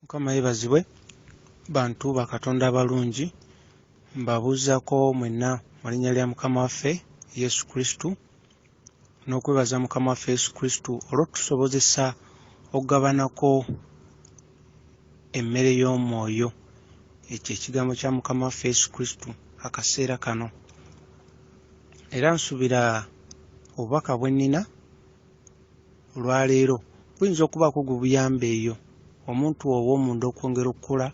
Mukama yebazibwe bantu ba Katonda abalungi, mbabuuzako mwenna mu linnya lya Mukama waffe Yesu Kristo, n'okwebaza Mukama waffe Yesu Kristo olw'okutusobozesa okugabanako emmere y'omwoyo. Ekyo ekigambo kya Mukama waffe Yesu Kristo akaseera kano. Era nsuubira obubaka bwe nnina olwaleero buyinza okubaako gubuyamba eyo omuntu ow'omunda okwongera okukula,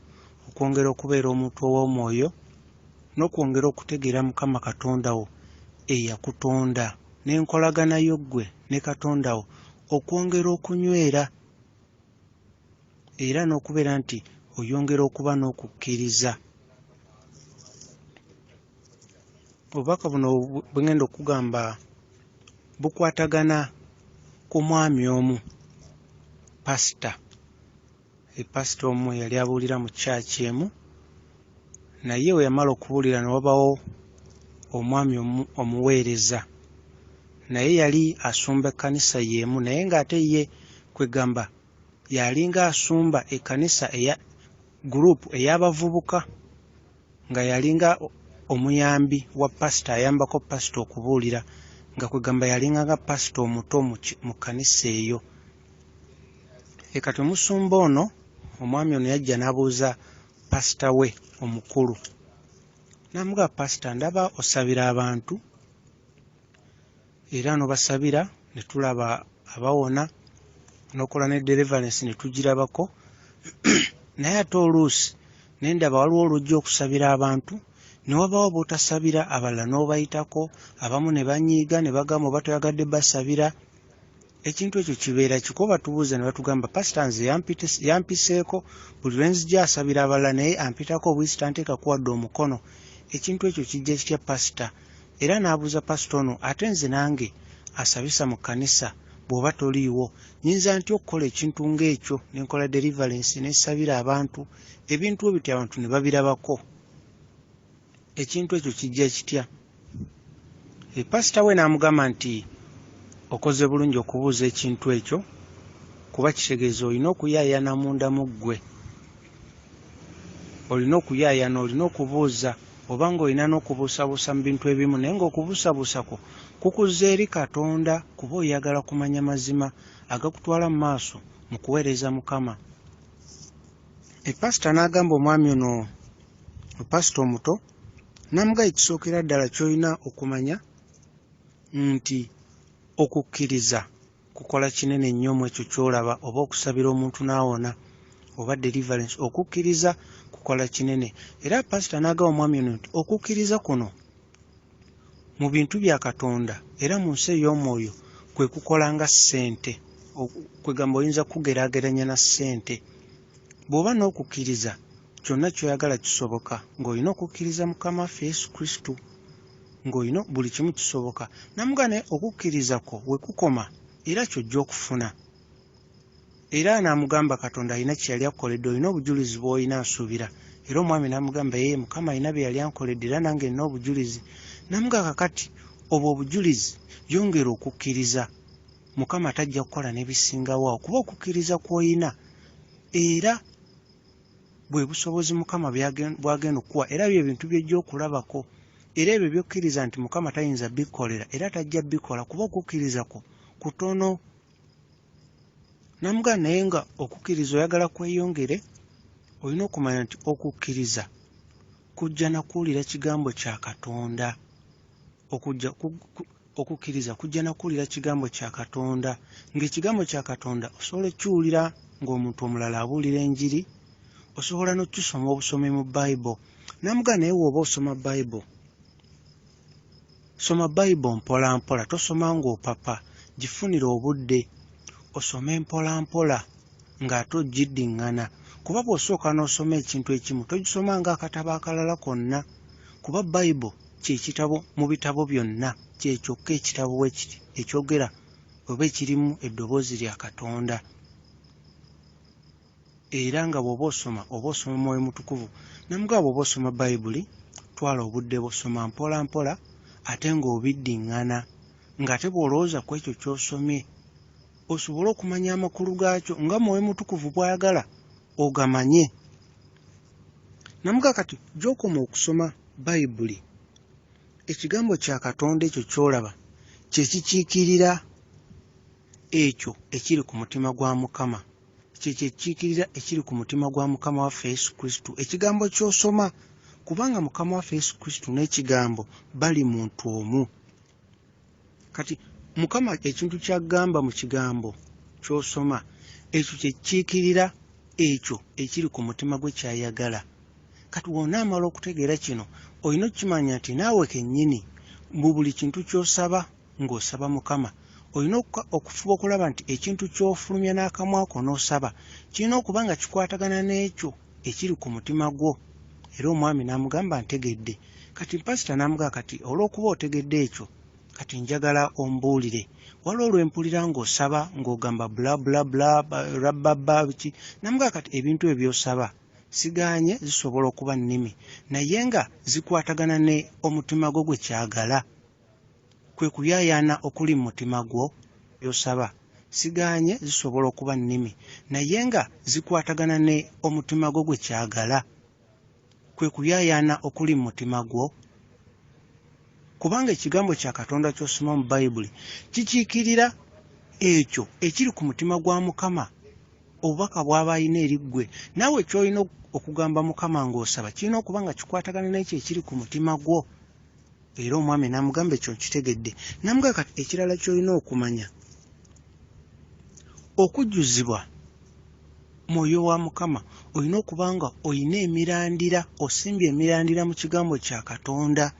okwongera okubeera omuntu ow'omwoyo, n'okwongera okutegeera Mukama Katonda wo eyakutonda n'enkolagana yo ggwe ne Katonda wo okwongera okunywera, era n'okubeera nti oyongera okuba n'okukkiriza. Obubaka buno bwe ngenda okugamba bukwatagana ku mwami omu, pasita. Pasita omu yali abuulira mu kyaki emu, naye we yamala okubuulira ne wabawo omwami omuweereza, naye yali asumba ekkanisa y'emu, naye ng'ate ye kwegamba yalinga asumba ekkanisa eya gurupu ey'abavubuka, nga yalinga omuyambi wa pasita, ayambako pasita okubuulira, nga kwegamba yalinga nga pasita omuto mu kkanisa eyo. Kati omusumba ono, omwami ono yajja n'abuuza pasita we omukulu, n'amugamba, pasita, ndaba osabira abantu era n'obasabira ne tulaba abawona, n'okola ne deliverance ne tugirabako, naye ate oluusi ne ndaba waliwo olujja okusabira abantu ne wabaawo b'otasabira, abalala n'obayitako, abamu ne banyiiga ne bagamba oba toyagadde basabira. Ekintu ekyo kibeera kikuba tubuuza ne batugamba, pasita nze yampiseeko buli lwe nzija asabira abalala naye ampitako obuyisita nteeka kuwadde omukono. Ekintu ekyo kijja kitya pasita? Era n'abuuza pasita ono, ate nze nange asabisa mu kkanisa bw'oba toliiwo nyinza ntya okukola ekintu ng'ekyo ne nkola deliverance ne nsabira abantu, ebintu ebyo abantu ne babirabako? Ekintu ekyo kijja kitya? Pasita we n'amugamba nti, okoze bulungi okubuuza ekintu ekyo, kuba kitegeeza olina okuyaayana munda mu ggwe, olina okuyaayana, olina okubuuza, oba ng'olina n'okubuusabuusa mu bintu ebimu, naye ng'okubuusabuusako kukuzza eri Katonda, kuba oyagala kumanya mazima agakutwala mu maaso mu kuweereza Mukama. Pasita n'agamba omwami ono, pasita omuto, n'amugamba ekisookera ddala ky'olina okumanya nti okukkiriza kukola kinene nnyo mu ekyo ky'olaba, oba okusabira omuntu n'awona, oba deliverance. Okukkiriza kukola kinene. Era pasita n'agamba omwami ono nti okukkiriza kuno mu bintu bya Katonda era mu nsi ey'omwoyo kwe kukola nga ssente, kwegamba oyinza kugeraageranya na ssente. Bw'oba n'okukkiriza kyonna ky'oyagala kisoboka, ng'olina okukkiriza Mukama waffe Yesu Kristo, ng'olina buli kimu kisoboka. Namugamba naye okukkiriza kwo we kukoma era ky'ojja okufuna. Era n'amugamba Katonda alina kye yali akukoledde, olina obujulizi bw'olina nsuubira. Era omwami n'amugamba, ye Mukama alina bye yali ankoledde era nange nina obujulizi. N'amugamba kakati obwo obujulizi yongera okukkiriza, Mukama tajja kukola n'ebisingawo awo, kuba okukkiriza kw'olina era bwe busobozi Mukama bw'agenda okuwa, era bye bintu by'ojja okulabako. Era ebyo by'okkiriza nti Mukama tayinza bikolera era tajja bikola, kuba okukkiriza kwo kutono. Namugamba naye nga okukkiriza oyagala kweyongere, olina okumanya nti okukkiriza kujja na kuwulira kigambo kya Katonda. Okukkiriza kujja na kuwulira kigambo kya Katonda, ng'ekigambo kya Katonda osobola okkiwulira ng'omuntu omulala abuulira enjiri, osobola n'okkisoma obusomi mu Bayibuli. Namugamba naye w'oba osoma Bayibuli, soma Bayibuli mpola mpola, tosoma ng'opapa, gifunira obudde, osome mpola mpola ng'ate ogiddiŋŋana, kuba bw'osooka n'osoma ekintu ekimu togisoma ng'akatabo akalala konna, kuba Bayibuli ky'ekitabo mu bitabo byonna, kyekyokka ekitabo weekiti ekyogera oba ekirimu eddoboozi lya Katonda. Era nga bw'oba osoma Mwoyo Mutukuvu. Namugamba bw'oba osoma Bayibuli, twala obudde bw'osoma mpola mpola ate ng'obiddiŋŋana, ng'ate bw'olowooza ku ekyo ky'osomye osobole okumanya amakulu gaakyo nga Mwoyo Mutukuvu bw'ayagala ogamanye. Namuga kati gy'okoma okusoma Bayibuli, ekigambo kya Katonda ekyo ky'olaba kye kikiikirira ekyo ekiri ku mutima gwa Mukama. Kye kikiikirira ekiri ku mutima gwa Mukama waffe Yesu Kristo. Ekigambo ky'osoma, kubanga Mukama waffe Yesu Kristo n'ekigambo bali muntu omu. Kati Mukama ekintu ky'agamba mu kigambo ky'osoma, ekyo kye kikiikirira ekyo ekiri ku mutima gwe ky'ayagala. Kati w'onaamala okutegeera kino, olina okukimanya nti naawe kennyini mu buli kintu ky'osaba ng'osaba Mukama, olina okufuba okulaba nti ekintu ky'ofulumya n'akamwa ko n'osaba kirina okuba nga kikwatagana n'ekyo ekiri ku mutima gwo. Era omwami n'amugamba ntegedde. Kati pasita n'amugamba kati olw'okuba otegedde ekyo, kati njagala ombuulire. Waliwo olw'empulira ng'osaba ng'ogamba bla bla bla rababa biki. N'amugamba kati ebintu ebyosaba sigaanye zisobola okuba nnimi, naye nga zikwatagana ne omutima gwo gwe kyagala. Kwe kuyaayaana okuli mu mutima gwo byosaba sigaanye zisobola okuba nnimi, naye nga zikwatagana ne omutima gwo gwe kyagala. Kwe kuyaayaana okuli mu mutima gwo. Kubanga ekigambo kya Katonda ky'osoma mu Bayibuli kikiikirira ekyo ekiri ku mutima gwa Mukama, obubaka bw'aba alina eri ggwe. Naawe ky'olina okugamba Mukama ng'osaba kirina okuba nga kikwatagana n'ekyo ekiri ku mutima gwo. Era omwami n'amugamba ekyo nkitegedde. N'amugamba kati ekirala ky'olina okumanya, okujjuzibwa Mwoyo wa Mukama olina okuba nga olina emirandira, osimbye emirandira mu kigambo kya Katonda.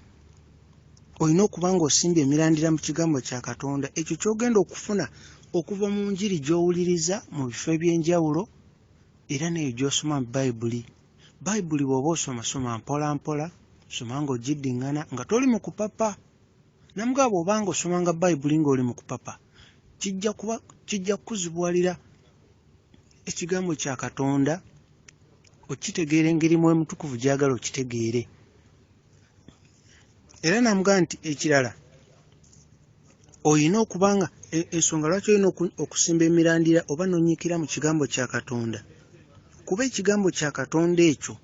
Olina okuba nga osimbye emirandira mu kigambo kya Katonda. Ekyo ky'ogenda okufuna okuva mu njiri gy'owuliriza mu bifo eby'enjawulo, era neyo gy'osoma mu Bayibuli. Bayibuli bw'oba osoma, soma mpola mpola, soma ng'ogiddiŋŋana nga toli mu kupapa. Namugaba bw'oba nga osomanga Bayibuli ng'oli mu kupapa, kijja kukuzibuwalira ekigambo kya Katonda, okitegeera engeri Mwoyo Mutukuvu gy'agala okitegeere. Era namugamba nti ekirala olina okuba nga ensonga lwaki olina okusimba emirandira oba n'onyiikira mu kigambo kya Katonda, kuba ekigambo kya Katonda ekyo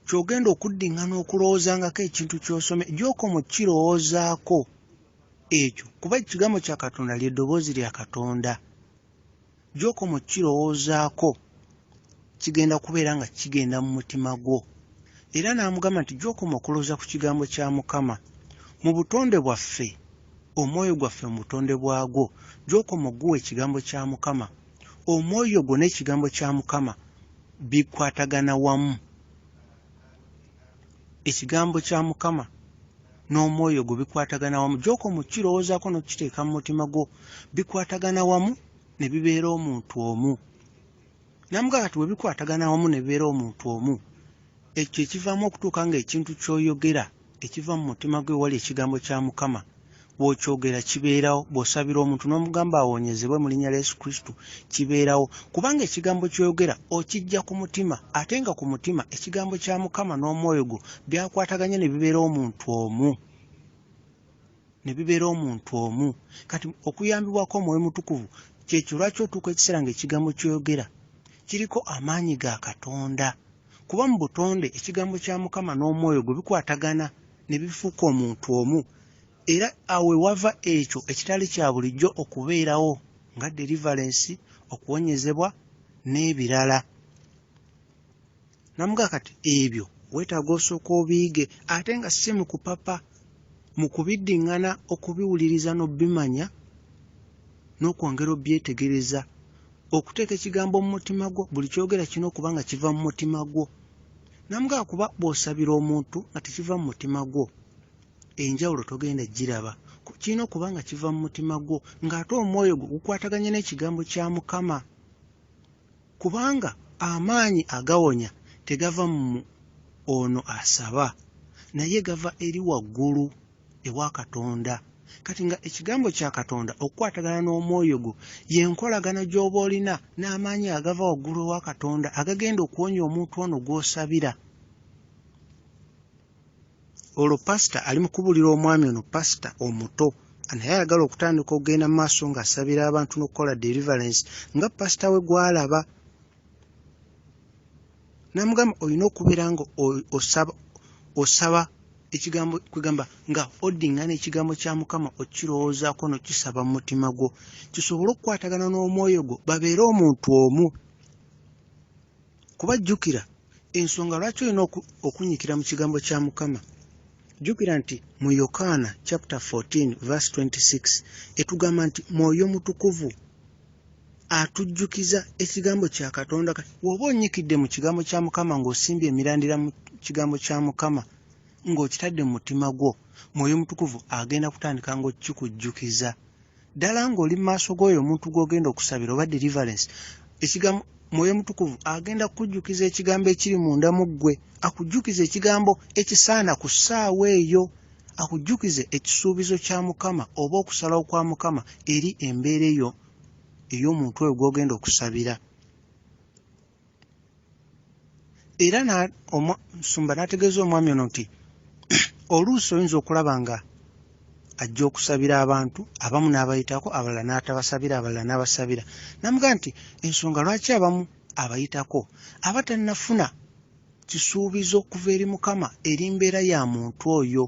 ky'ogenda okuddiŋŋana okulowoozangako ekintu ky'osome, gy'okoma okukirowoozaako ekyo, kuba ekigambo kya Katonda ly'eddoboozi lya Katonda. Gy'okoma okukirowoozaako kigenda kubeera nga kigenda mu mutima gwo. Era n'amugamba nti gy'okoma okulowooza ku kigambo kya Mukama mu butonde bwaffe, omwoyo gwaffe mu butonde bwagwo, gy'okoma oguwa ekigambo kya Mukama, omwoyo gwo n'ekigambo kya Mukama bikwatagana wamu. Ekigambo kya Mukama n'omwoyo gwo bikwatagana wamu. Gy'okoma okukirowoozaako n'okukiteeka mu mutima gwo bikwatagana wamu ne bibeera omuntu omu. Namugamba kati bwe bikwatagana wamu ne bibeera omuntu omu, ekyo ekivaamu okutuuka nga ekintu ky'oyogera ekiva mu mutima gwe wali ekigambo kya Mukama, bw'okyogera kibeerawo. Bw'osabira omuntu n'omugamba awonyezebwe mu linnya lya Yesu Kristo, kibeerawo. Kubanga ekigambo ky'oyogera okijja ku mutima, ate nga ku mutima ekigambo kya Mukama n'omwoyo gwo byakwataganye ne bibeera omuntu omu. Ne bibeera omuntu omu. Kati okuyambibwako Omwoyo Mutukuvu kyekyo lwaki otuuka ekiseera ng'ekigambo ky'oyogera kiriko amaanyi ga Katonda. Kuba mu butonde ekigambo kya Mukama n'omwoyo gwe bikwatagana ne bifuuka omuntu omu. Era awe wava ekyo ekitali kya bulijjo okubeerawo nga deliverance, okuwonyezebwa n'ebirala. Namugamba kati ebyo weetaaga osooka obiige, ate nga si mu kupapa, mu kubiddiŋŋana, okubiwuliriza n'obbimanya, n'okwongera obyetegereza, okuteeka ekigambo mu mutima gwo. Buli kyogera kirina okuba nga kiva mu mutima gwo. Namugamba kuba bw'osabira omuntu nga tekiva mu mutima gwo, enjawulo togenda giraba. Kirina okuba nga kiva mu mutima gwo, ng'ate omwoyo gwo gukwataganye n'ekigambo kya Mukama. Kubanga amaanyi agawonya tegava mu ono asaba, naye gava eri waggulu ewa Katonda. Kati nga ekigambo kya Katonda okukwatagana n'omwoyo gwo y'enkolagana gy'oba olina n'amaanyi agava waggulu ewa Katonda agagenda okuwonya omuntu ono gw'osabira. Olwo pasita ali mu kubulira omwami ono, pasita omuto, naye ayagala okutandika okugenda mu maaso ng'asabira abantu n'okukola deliverance nga pasita we gw'alaba. namugamba olina okubeera nga osaba ekigambo kwegamba nga oddingana ekigambo kya Mukama okirowoozaako n'okisaba mu mutima gwo kisobole okukwatagana n'omwoyo gwo babeere omuntu omu. Kuba jjukira ensonga lwaki olina okunyikira mu kigambo kya Mukama. Jjukira nti mu Yokaana chapter 14 verse 26 etugamba nti Mwoyo Mutukuvu atujjukiza ekigambo kya Katonda. Bw'oba onyikidde mu kigambo kya Mukama ng'osimbye emirandira mu kigambo kya Mukama ng'okitadde mu mutima gwo, Mwoyo Mutukuvu agenda kutandika ng'okikujjukiza. Ddala ng'oli mu maaso g'oyo omuntu gw'ogenda okusabira oba deliverance, ekigambo Mwoyo Mutukuvu agenda kujjukiza ekigambo ekiri munda mu ggwe, akujjukiza ekigambo ekisaana ku ssaawa eyo, akujjukize ekisuubizo kya Mukama oba okusalawo kwa Mukama eri embeera eyo ey'omuntu oyo gw'ogenda okusabira. Era Nsumba n'ategeeza omwami ono nti oluusi oyinza okulaba nga ajja okusabira abantu, abamu n'abayitako, abalala n'atabasabira, abalala n'abasabira. Namugamba nti ensonga lwaki abamu abayitako aba tannafuna kisuubizo kuva eri Mukama eri mbeera ya muntu oyo,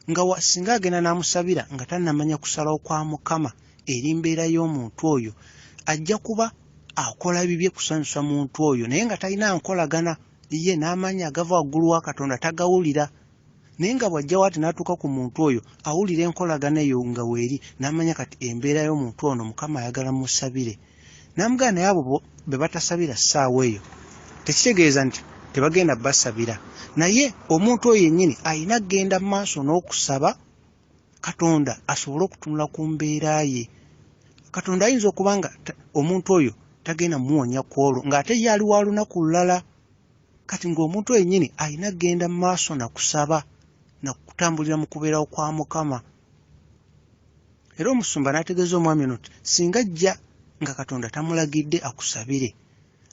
nga singa agenda n'amusabira nga tannamanya kusalawo kwa Mukama eri mbeera y'omuntu oyo, ajja kuba akola bibye kusanyusa muntu oyo naye nga talina nkolagana ye n'amaanyi agava waggulu wa Katonda tagawulira. Naye nga bw'ajja waati n'atuuka ku muntu oyo awulira enkolagana eyo nga weeri n'amanya kati embeera y'omuntu ono Mukama ayagala musabire. Namugamba naye abo be batasabira ssaawa eyo tekitegeeza nti tebagenda basabira, naye omuntu oyo yennyini ayina kgenda mu maaso n'okusaba Katonda asobole okutunula ku mbeera ye. Katonda ayinza okuba nga omuntu oyo tagenda muwonya ku olwo ng'ate ye ali wa lunaku lulala, kati ng'omuntu oyo yennyini ayina kgenda mu maaso na kusaba na kutambulira mu kubeerawo kwa Mukama. Era Omusumba n'ategeeza omwami ono nti singa ajja nga Katonda tamulagidde akusabire,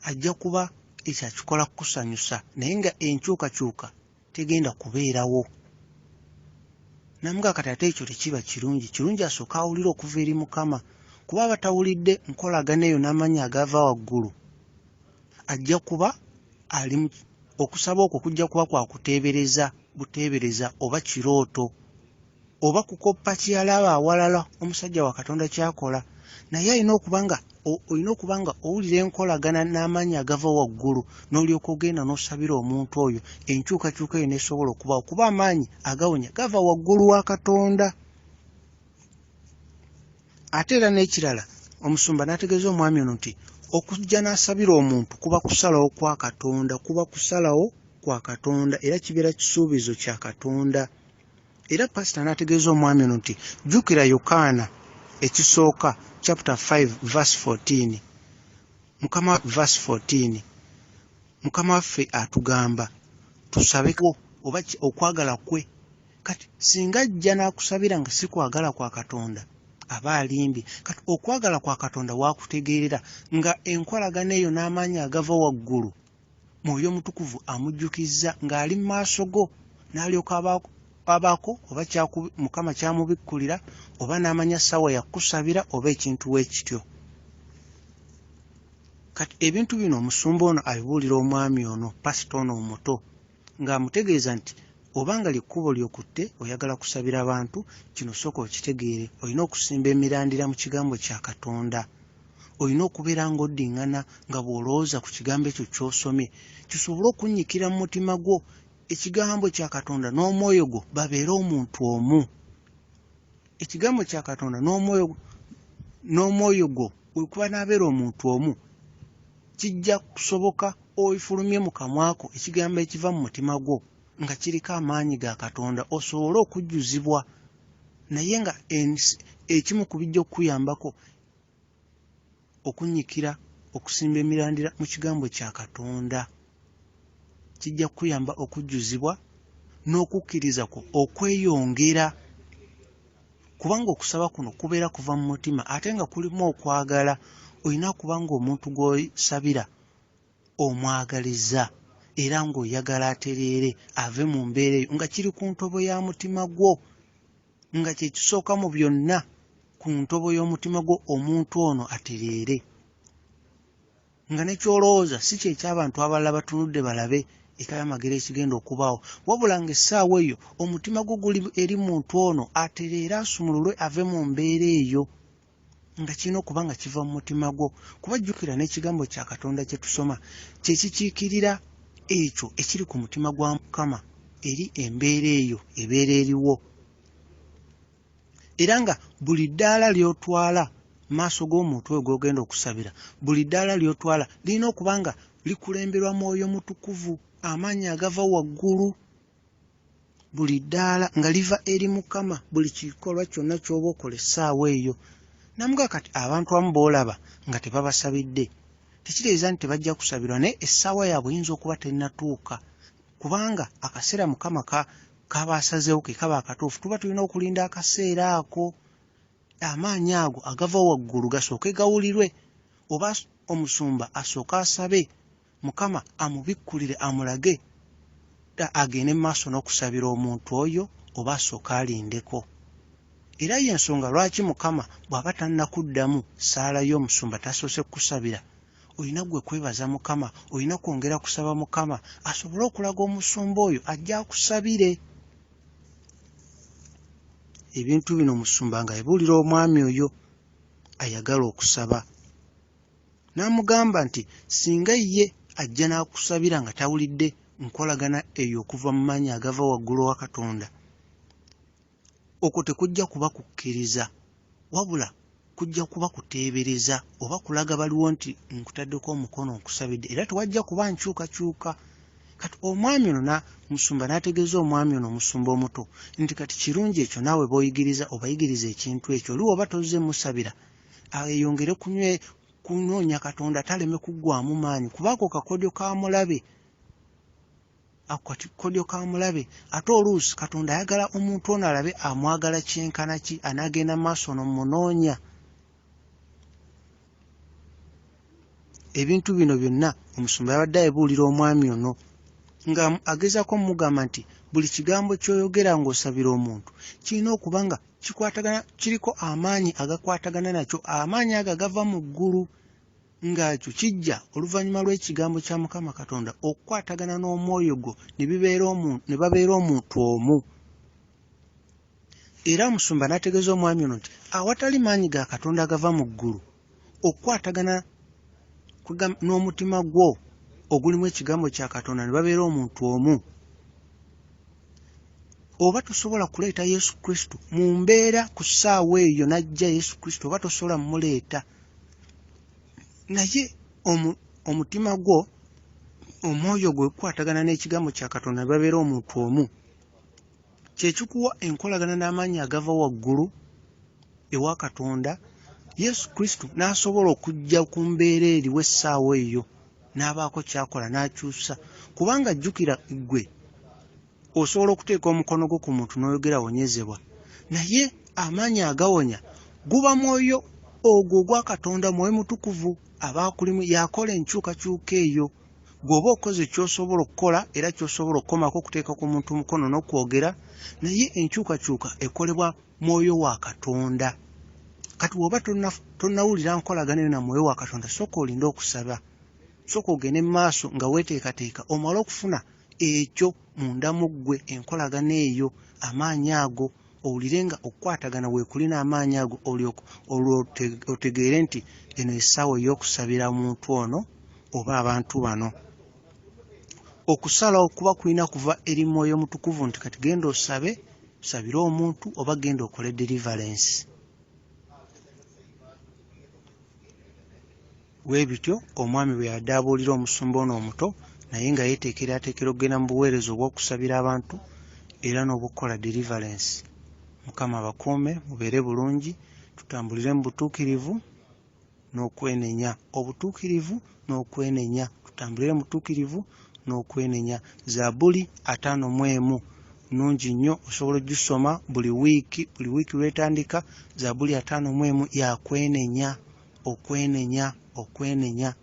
ajja kuba ekyakikola kukusanyusa naye nga enkyukakyuka tegenda kubeerawo. Namugamba kati ate ekyo tekiba kirungi. Kirungi asooka awulire okuva eri Mukama, kuba abatawulidde nkolagana eyo n'amanyi agava waggulu, ajja kuba ali okusaba okwo kujja kuba kwa kuteebereza buteebereza oba kirooto oba kukoppa kyalaba awalala omusajja wa Katonda kyakola. Naye olina okuba nga owulira enkolagana n'amaanyi agava waggulu n'olyoka ogenda n'osabira omuntu oyo, enkyukakyuka eyo nesobola okubawo kuba amaanyi agawonya gava waggulu wa Katonda. Ate era n'ekirala Omusumba n'ategeeza omwami ono nti okujja n'asabira omuntu kuba kusalawo kwa Katonda, kuba kusalawo kwa Katonda era kibeera kisuubizo kya Katonda. Era pasita n'ategeeza omwami ono nti jjukira Yokaana ekisooka chapter 5 verse 14 Mukama waffe atugamba tusabeko oba okwagala kwe. Kati singa ajja n'akusabira nga si kwagala kwa Katonda aba alimbye. Kati okwagala kwa Katonda waakutegeerera nga enkolagana eyo n'amaanyi agava waggulu Mwoyo Mutukuvu amujjukizza ng'ali mu maaso go, n'alyoka abaako oba Mukama kyamubikkulira oba n'amanya ssaawa yakusabira oba ekintu w'ekityo. Kati ebintu bino Omusumba ono abibuulira omwami ono pasita ono omuto ng'amutegeeza nti obanga likkubo lyokutte oyagala kusabira abantu, kino sooka okitegeere, olina okusimba emirandira mu kigambo kya Katonda. Olina okubeera ng'oddiŋŋana nga bw'olowooza ku kigambo ekyo ky'osomye kisobole okunnyikira mu mutima gwo, ekigambo kya Katonda n'omwoyo gwo babeere omuntu omu. Ekigambo kya Katonda n'omwoyo gwo bwekuba n'abeera omuntu omu, kijja kusoboka oyifulumye mu kamwako ekigambo ekiva mu mutima gwo nga kiriko amaanyi ga Katonda osobole okujjuzibwa. Naye nga ekimu ku bijja okukuyambako okunnyikira okusimba emirandira mu kigambo kya Katonda, kijja kukuyamba okujjuzibwa n'okukkiriza kwo okweyongera, kubanga okusaba kuno kubeera kuva mu mutima ate nga kulimu okwagala. Olina kuba ng'omuntu gw'osabira omwagaliza era ng'oyagala atereere ave mu mbeera eyo nga kiri ku ntobo ya mutima gwo, nga kye kisooka mu byonna ku ntobo y'omutima gwo omuntu ono atereere. nga nekyolowooza si kyeky'abantu abalala batunudde balabe ekayamagero ekigenda okubaawo, wabula ng'essaawa eyo omutima gwo guli eri muntu ono atereera asumululwe ave mu mbeera eyo nga kirina okuba nga kiva mu mutima gwo. Kuba jjukira n'ekigambo kya Katonda kye tusoma kye kikiikirira ekyo ekiri ku mutima gwa Mukama eri embeera eyo ebeera eriwo. Era nga buli ddaala ly'otwala maaso g'omuntu oyo gw'ogenda okusabira, buli ddaala ly'otwala lirina okuba nga likulemberwa Mwoyo Mutukuvu, amaanyi agava waggulu. Buli ddaala nga liva eri Mukama, buli kikolwa kyonna ky'oba okola essaawa eyo. Namuga kati abantu abamu boolaba nga tebabasabidde, tekitegeeza nti tebajja kusabirwa, naye essaawa yaabwe eyinza okuba tennatuuka, kubanga akaseera Mukama kaba asazeewo ke kaba akatuufu. Tuba tulina okulinda akaseera ako, amaanyi ago agava waggulu gasooke gawulirwe, oba omusumba asooke asabe Mukama amubikkulire, amulage agende mu maaso n'okusabira omuntu oyo, oba asooke alindeko. Era y'ensonga lwaki Mukama bw'aba tannakuddamu ssaala y'omusumba tasoose kukusabira, olina gwe kwebaza Mukama, olina kwongera kusaba Mukama asobole okulaga omusumba oyo ajja akusabire. Ebintu bino omusumba nga yabuulira omwami oyo ayagala okusaba, n'amugamba nti singa ye ajja n'akusabira nga tawulidde nkolagana eyo okuva mu maanyi agava waggulu wa Katonda, okwo tekujja kuba kukkiriza, wabula kujja kuba kuteebereza oba kulaga baliwo nti nkutaddeko omukono nkusabidde, era tewajja kuba nkyukakyuka. Kati omwami ono musumba n'ategeeza omwami ono omusumba omuto nti kati kirungi ekyo naawe b'oyigiriza obayigiriza ekintu ekyo, oli oba tozze musabira ayongere kunoonya Katonda taleme kuggwamu maanyi, kuba ako kakodyo ka mulabe, akakodyo ka mulabe. Ate oluusi Katonda ayagala omuntu ono alabe amwagala kyenkana ki, anaagenda maaso n'omunoonya. Ebintu bino byonna omusumba yabadde abibuulira omwami ono nga agezaako mugamba nti buli kigambo ky'oyogera ng'osabira omuntu kirina okuba nga kikwatagana, kiriko amaanyi agakwatagana nakyo, amaanyi ago agava mu ggulu, nga kyo kijja oluvannyuma lw'ekigambo kya Mukama Katonda okukwatagana n'omwoyo gwo ne babeera omuntu omu. Era omusumba n'ategeeza omwami ono nti awatali maanyi ga Katonda agava mu ggulu, okukwatagana n'omutima gwo ogulimu ekigambo kya Katonda ne babeera omuntu omu, oba tosobola kuleeta Yesu Kristo mu mbeera ku ssaawa eyo n'ajja Yesu Kristo, oba tosobola mmuleeta, naye omutima gwo, omwoyo gwe gukwatagana n'ekigambo kya Katonda ne babeera omuntu omu, kye kikuwa enkolagana n'amaanyi agava waggulu ewa Katonda. Yesu Kristo n'asobola okujja ku mbeera eriwo essaawa eyo n'abaako kyakola n'akyusa, kubanga jjukira ggwe osobola okuteeka omukono gwo ku muntu n'oyogera awonyezebwa, naye amaanyi agawonya guba mwoyo ogwo ogwa Katonda, Mwoyo Mutukuvu aba akulimu, yakola enkyukakyuka eyo. Gw'oba okoze ky'osobola okukola era ky'osobola okukomako okuteeka ku muntu mukono n'okwogera, naye enkyukakyuka ekolebwa mwoyo wa Katonda. Kati bw'oba tonnawulira nkolagana na mwoyo wa Katonda, sooka olinde okusaba, sooka ogende mu maaso nga weeteekateeka omala okufuna ekyo munda mu ggwe, enkolagana eyo, amaanyi ago, owulire nga okukwatagana weekulina amaanyi ago, olwo otegeere nti eno essaawa ey'okusabira muntu ono oba abantu bano. Okusalawo kuba kulina kuva eri Mwoyo Mutukuvu nti kati genda osabire omuntu oba genda okole deliverance. Weebityo omwami bwe yadde abuulira omusumba ono omuto, naye nga yeeteekera okugenda mu buweereza obw'okusabira abantu era n'obukola deliverance. Mukama abakuume, mubeere bulungi, tutambulire mu butuukirivu n'okwenenya, obutuukirivu n'okwenenya, tutambulire mu butuukirivu n'okwenenya. Zaabuli 51 nnungi nnyo, osobola ogisoma buli wiiki lwetandika. Zaabuli 51 yakwenenya, okwenenya.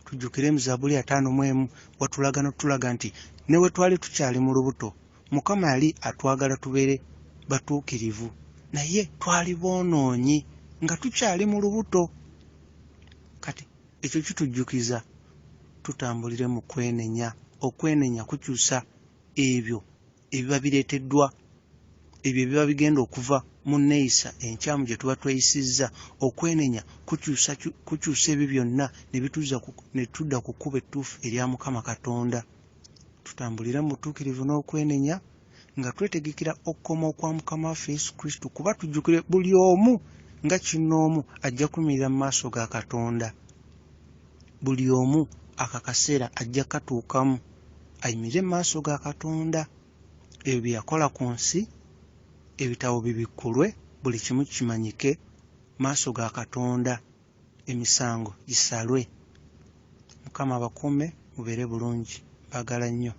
Tujjukire mu Zaabuli 51 watulaga nti ne we twali tukyali mu lubuto Mukama yali atwagala tubeere batuukirivu, naye twali boonoonyi nga tukyali mu lubuto. Kati ekyo kitujjukiza tutambulire mu kwenenya. Okwenenya kukyusa ebyo ebiba bireeteddwa, ebyo ebiba bigenda okuva mu nneeyisa enkyamu gye tuba tweyisizza. Okwenenya kukyusa ebyo byonna ne tudda ku kkubo ettuufu erya Mukama Katonda. Tutambulire mu butuukirivu n'okwenenya nga twetegekera okukoma okwa Mukama waffe Yesu Kristo, kuba tujjukire buli omu nga kinnoomu ajja kuyimirira mu maaso ga Katonda. Buli omu aka kaseera ajja katuukamu ayimirire mu maaso ga Katonda. Ebyo bye yakola ku nsi, ebitabo bibikkulwe, buli kimu kimanyike maaso ga Katonda, emisango gisalwe. Mukama abakuume, mubeere bulungi. Baagala nnyo.